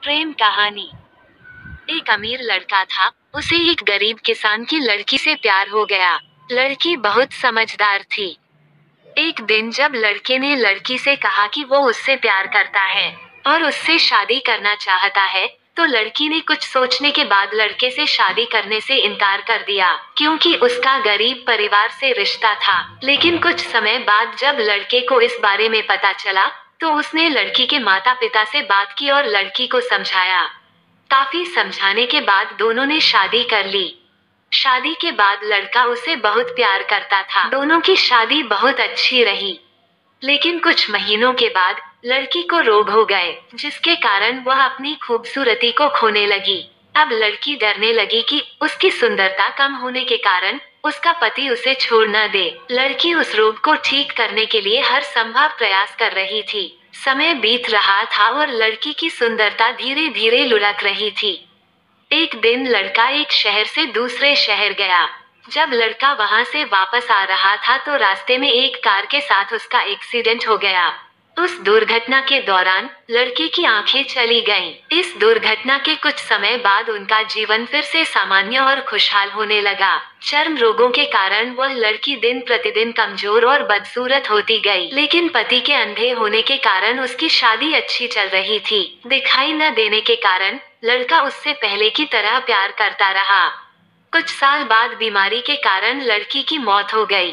प्रेम कहानी। एक अमीर लड़का था। उसे एक गरीब किसान की लड़की से प्यार हो गया। लड़की बहुत समझदार थी। एक दिन जब लड़के ने लड़की से कहा कि वो उससे प्यार करता है और उससे शादी करना चाहता है, तो लड़की ने कुछ सोचने के बाद लड़के से शादी करने से इनकार कर दिया, क्योंकि उसका गरीब परिवार से रिश्ता था। लेकिन कुछ समय बाद जब लड़के को इस बारे में पता चला, तो उसने लड़की के माता पिता से बात की और लड़की को समझाया। काफी समझाने के बाद दोनों ने शादी कर ली। शादी के बाद लड़का उसे बहुत प्यार करता था। दोनों की शादी बहुत अच्छी रही। लेकिन कुछ महीनों के बाद लड़की को रोग हो गए, जिसके कारण वह अपनी खूबसूरती को खोने लगी। अब लड़की डरने लगी कि उसकी सुंदरता कम होने के कारण उसका पति उसे छोड़ न दे। लड़की उस रोग को ठीक करने के लिए हर संभव प्रयास कर रही थी। समय बीत रहा था और लड़की की सुंदरता धीरे धीरे लुढ़क रही थी। एक दिन लड़का एक शहर से दूसरे शहर गया। जब लड़का वहां से वापस आ रहा था, तो रास्ते में एक कार के साथ उसका एक्सीडेंट हो गया। उस दुर्घटना के दौरान लड़के की आंखें चली गईं। इस दुर्घटना के कुछ समय बाद उनका जीवन फिर से सामान्य और खुशहाल होने लगा। चर्म रोगों के कारण वह लड़की दिन प्रतिदिन कमजोर और बदसूरत होती गई, लेकिन पति के अंधे होने के कारण उसकी शादी अच्छी चल रही थी। दिखाई न देने के कारण लड़का उससे पहले की तरह प्यार करता रहा। कुछ साल बाद बीमारी के कारण लड़की की मौत हो गई।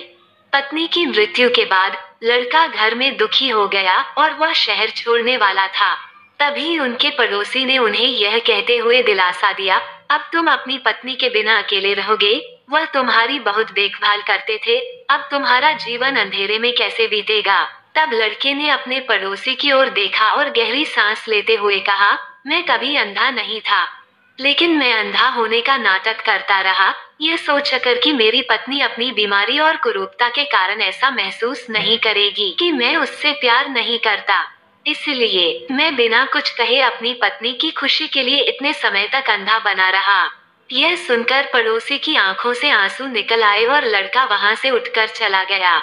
पत्नी की मृत्यु के बाद लड़का घर में दुखी हो गया और वह शहर छोड़ने वाला था। तभी उनके पड़ोसी ने उन्हें यह कहते हुए दिलासा दिया, अब तुम अपनी पत्नी के बिना अकेले रहोगे। वह तुम्हारी बहुत देखभाल करते थे। अब तुम्हारा जीवन अंधेरे में कैसे बीतेगा। तब लड़के ने अपने पड़ोसी की ओर देखा और गहरी सांस लेते हुए कहा, मैं कभी अंधा नहीं था, लेकिन मैं अंधा होने का नाटक करता रहा, यह सोचकर कि मेरी पत्नी अपनी बीमारी और कुरूपता के कारण ऐसा महसूस नहीं करेगी कि मैं उससे प्यार नहीं करता। इसलिए मैं बिना कुछ कहे अपनी पत्नी की खुशी के लिए इतने समय तक अंधा बना रहा। यह सुनकर पड़ोसी की आंखों से आंसू निकल आए और लड़का वहां से उठकर चला गया।